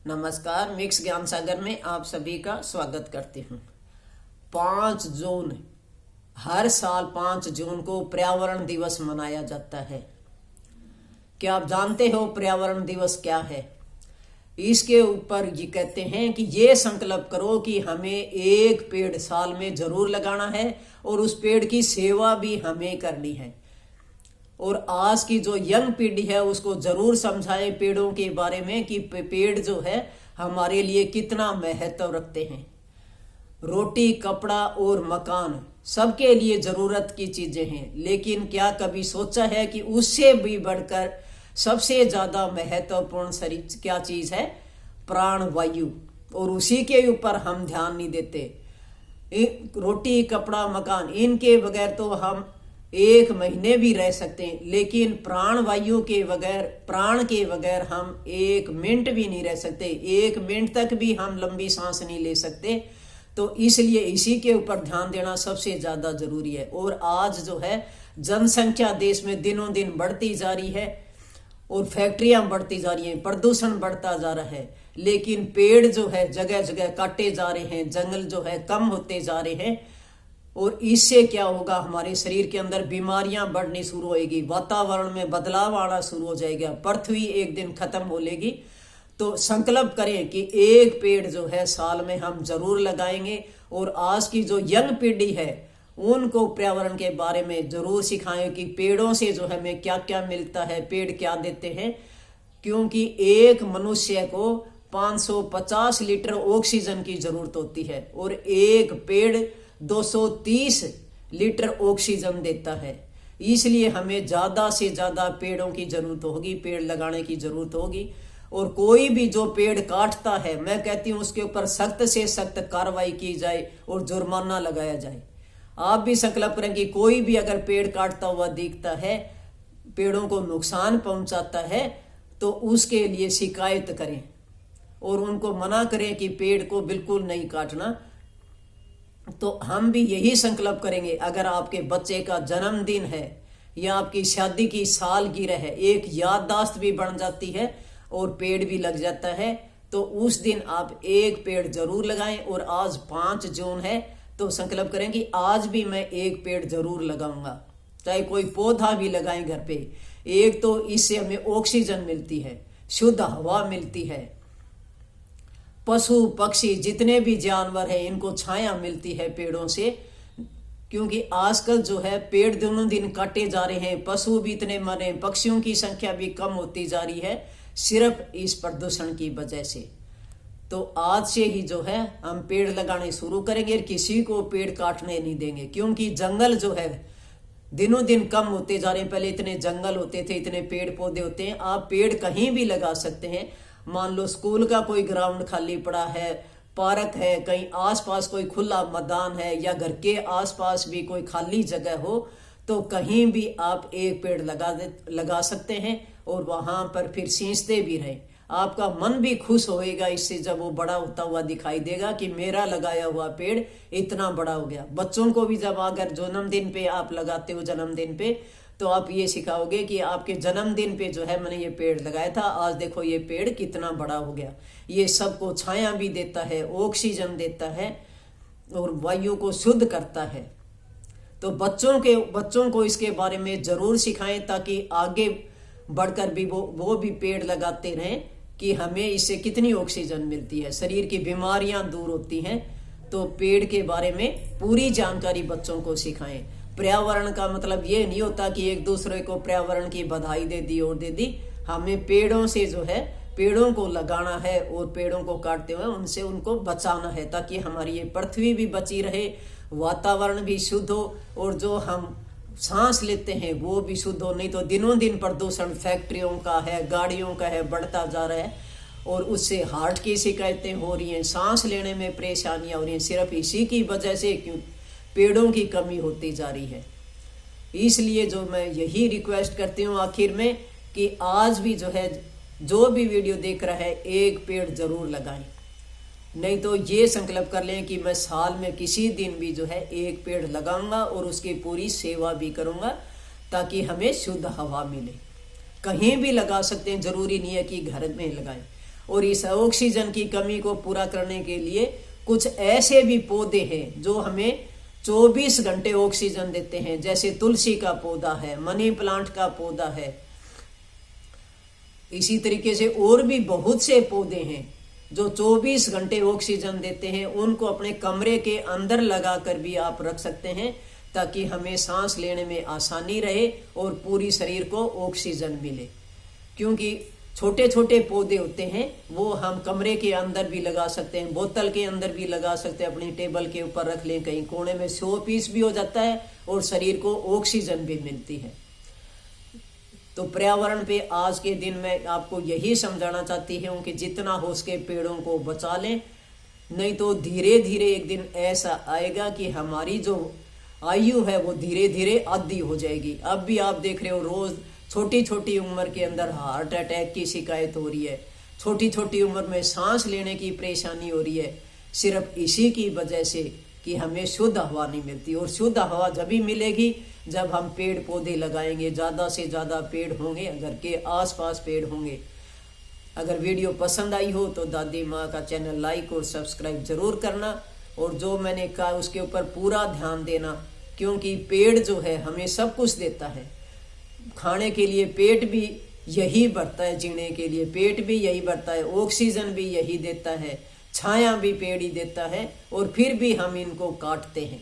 नमस्कार, मिक्स ज्ञान सागर में आप सभी का स्वागत करती हूँ। 5 जून, हर साल 5 जून को पर्यावरण दिवस मनाया जाता है। क्या आप जानते हो पर्यावरण दिवस क्या है? इसके ऊपर ये कहते हैं कि ये संकल्प करो कि हमें एक पेड़ साल में जरूर लगाना है और उस पेड़ की सेवा भी हमें करनी है। और आज की जो यंग पीढ़ी है उसको जरूर समझाएं पेड़ों के बारे में कि पेड़ जो है हमारे लिए कितना महत्व रखते हैं। रोटी, कपड़ा और मकान सबके लिए जरूरत की चीजें हैं, लेकिन क्या कभी सोचा है कि उससे भी बढ़कर सबसे ज्यादा महत्वपूर्ण शरीर क्या चीज है? प्राण वायु। और उसी के ऊपर हम ध्यान नहीं देते। रोटी, कपड़ा, मकान, इनके बगैर तो हम 1 महीने भी रह सकते हैं, लेकिन प्राण वायु के बगैर, प्राण के बगैर हम 1 मिनट भी नहीं रह सकते। 1 मिनट तक भी हम लंबी सांस नहीं ले सकते। तो इसलिए इसी के ऊपर ध्यान देना सबसे ज्यादा जरूरी है। और आज जो है जनसंख्या देश में दिनों दिन बढ़ती जा रही है और फैक्ट्रियां बढ़ती जा रही हैं, प्रदूषण बढ़ता जा रहा है, लेकिन पेड़ जो है जगह जगह काटे जा रहे हैं, जंगल जो है कम होते जा रहे हैं। और इससे क्या होगा? हमारे शरीर के अंदर बीमारियां बढ़नी शुरू होगी, वातावरण में बदलाव आना शुरू हो जाएगा, पृथ्वी एक दिन खत्म हो लेगी। तो संकल्प करें कि एक पेड़ जो है साल में हम जरूर लगाएंगे। और आज की जो यंग पीढ़ी है उनको पर्यावरण के बारे में जरूर सिखाएं कि पेड़ों से जो है हमें क्या क्या मिलता है, पेड़ क्या देते हैं। क्योंकि एक मनुष्य को 550 लीटर ऑक्सीजन की जरूरत होती है और एक पेड़ 230 लीटर ऑक्सीजन देता है। इसलिए हमें ज्यादा से ज्यादा पेड़ों की जरूरत होगी, पेड़ लगाने की जरूरत होगी। और कोई भी जो पेड़ काटता है, मैं कहती हूं उसके ऊपर सख्त से सख्त कार्रवाई की जाए और जुर्माना लगाया जाए। आप भी संकल्प करें कि कोई भी अगर पेड़ काटता हुआ दिखता है, पेड़ों को नुकसान पहुंचाता है, तो उसके लिए शिकायत करें और उनको मना करें कि पेड़ को बिल्कुल नहीं काटना। तो हम भी यही संकल्प करेंगे। अगर आपके बच्चे का जन्मदिन है या आपकी शादी की सालगिरह है, एक याददाश्त भी बन जाती है और पेड़ भी लग जाता है, तो उस दिन आप एक पेड़ जरूर लगाएं। और आज 5 जून है तो संकल्प करें कि आज भी मैं एक पेड़ जरूर लगाऊंगा। चाहे कोई पौधा भी लगाएं घर पे। एक तो इससे हमें ऑक्सीजन मिलती है, शुद्ध हवा मिलती है, पशु पक्षी जितने भी जानवर हैं इनको छाया मिलती है पेड़ों से। क्योंकि आजकल जो है पेड़ दिनों दिन काटे जा रहे हैं, पशु भी इतने मर रहे हैं, पक्षियों की संख्या भी कम होती जा रही है, सिर्फ इस प्रदूषण की वजह से। तो आज से ही जो है हम पेड़ लगाने शुरू करेंगे और किसी को पेड़ काटने नहीं देंगे। क्योंकि जंगल जो है दिनों दिन कम होते जा रहे हैं। पहले इतने जंगल होते थे, इतने पेड़ पौधे होते हैं। आप पेड़ कहीं भी लगा सकते हैं। मान लो स्कूल का कोई ग्राउंड खाली पड़ा है, पार्क है, कहीं आसपास कोई खुला मैदान है, या घर के आसपास भी कोई खाली जगह हो, तो कहीं भी आप एक पेड़ लगा सकते हैं और वहां पर फिर सींचते भी रहें। आपका मन भी खुश होएगा इससे, जब वो बड़ा होता हुआ दिखाई देगा कि मेरा लगाया हुआ पेड़ इतना बड़ा हो गया। बच्चों को भी जब अगर जन्मदिन पे आप लगाते हो, जन्मदिन पे, तो आप ये सिखाओगे कि आपके जन्मदिन पे जो है मैंने ये पेड़ लगाया था, आज देखो ये पेड़ कितना बड़ा हो गया। ये सबको छाया भी देता है, ऑक्सीजन देता है और वायु को शुद्ध करता है। तो बच्चों को इसके बारे में जरूर सिखाएं ताकि आगे बढ़कर भी वो भी पेड़ लगाते रहें कि हमें इससे कितनी ऑक्सीजन मिलती है, शरीर की बीमारियां दूर होती हैं। तो पेड़ के बारे में पूरी जानकारी बच्चों को सिखाएं। पर्यावरण का मतलब ये नहीं होता कि एक दूसरे को पर्यावरण की बधाई दे दी और दे दी। हमें पेड़ों से जो है, पेड़ों को लगाना है और पेड़ों को काटते हुए उनसे उनको बचाना है, ताकि हमारी ये पृथ्वी भी बची रहे, वातावरण भी शुद्ध हो और जो हम सांस लेते हैं वो भी शुद्ध हो। नहीं तो दिनों दिन प्रदूषण फैक्ट्रियों का है, गाड़ियों का है, बढ़ता जा रहा है और उससे हार्ट की शिकायतें हो रही हैं, सांस लेने में परेशानियां हो रही हैं, सिर्फ इसी की वजह से क्यों पेड़ों की कमी होती जा रही है। इसलिए जो मैं यही रिक्वेस्ट करती हूँ आखिर में कि आज भी जो है, जो भी वीडियो देख रहा है, एक पेड़ जरूर लगाएं। नहीं तो ये संकल्प कर लें कि मैं साल में किसी दिन भी जो है एक पेड़ लगाऊंगा और उसकी पूरी सेवा भी करूंगा ताकि हमें शुद्ध हवा मिले। कहीं भी लगा सकते हैं, जरूरी नहीं है कि घर में लगाएं। और इस ऑक्सीजन की कमी को पूरा करने के लिए कुछ ऐसे भी पौधे हैं जो हमें 24 घंटे ऑक्सीजन देते हैं, जैसे तुलसी का पौधा है, मनी प्लांट का पौधा है। इसी तरीके से और भी बहुत से पौधे हैं जो 24 घंटे ऑक्सीजन देते हैं। उनको अपने कमरे के अंदर लगाकर भी आप रख सकते हैं ताकि हमें सांस लेने में आसानी रहे और पूरी शरीर को ऑक्सीजन मिले। क्योंकि छोटे छोटे पौधे होते हैं वो हम कमरे के अंदर भी लगा सकते हैं, बोतल के अंदर भी लगा सकते हैं, अपनी टेबल के ऊपर रख लें, कहीं कोने में शो पीस भी हो जाता है और शरीर को ऑक्सीजन भी मिलती है। तो पर्यावरण पे आज के दिन में आपको यही समझाना चाहती हूँ कि जितना हो सके पेड़ों को बचा लें, नहीं तो धीरे धीरे एक दिन ऐसा आएगा कि हमारी जो आयु है वो धीरे धीरे आधी हो जाएगी। अब भी आप देख रहे हो रोज छोटी छोटी उम्र के अंदर हार्ट अटैक की शिकायत हो रही है, छोटी छोटी उम्र में सांस लेने की परेशानी हो रही है, सिर्फ इसी की वजह से कि हमें शुद्ध हवा नहीं मिलती। और शुद्ध हवा जब भी मिलेगी जब हम पेड़ पौधे लगाएंगे, ज़्यादा से ज़्यादा पेड़ होंगे, घर के आसपास पेड़ होंगे। अगर वीडियो पसंद आई हो तो दादी माँ का चैनल लाइक और सब्सक्राइब जरूर करना, और जो मैंने कहा उसके ऊपर पूरा ध्यान देना, क्योंकि पेड़ जो है हमें सब कुछ देता है। खाने के लिए पेट भी यही बढ़ता है, जीने के लिए पेट भी यही बढ़ता है, ऑक्सीजन भी यही देता है, छाया भी पेड़ ही देता है, और फिर भी हम इनको काटते हैं।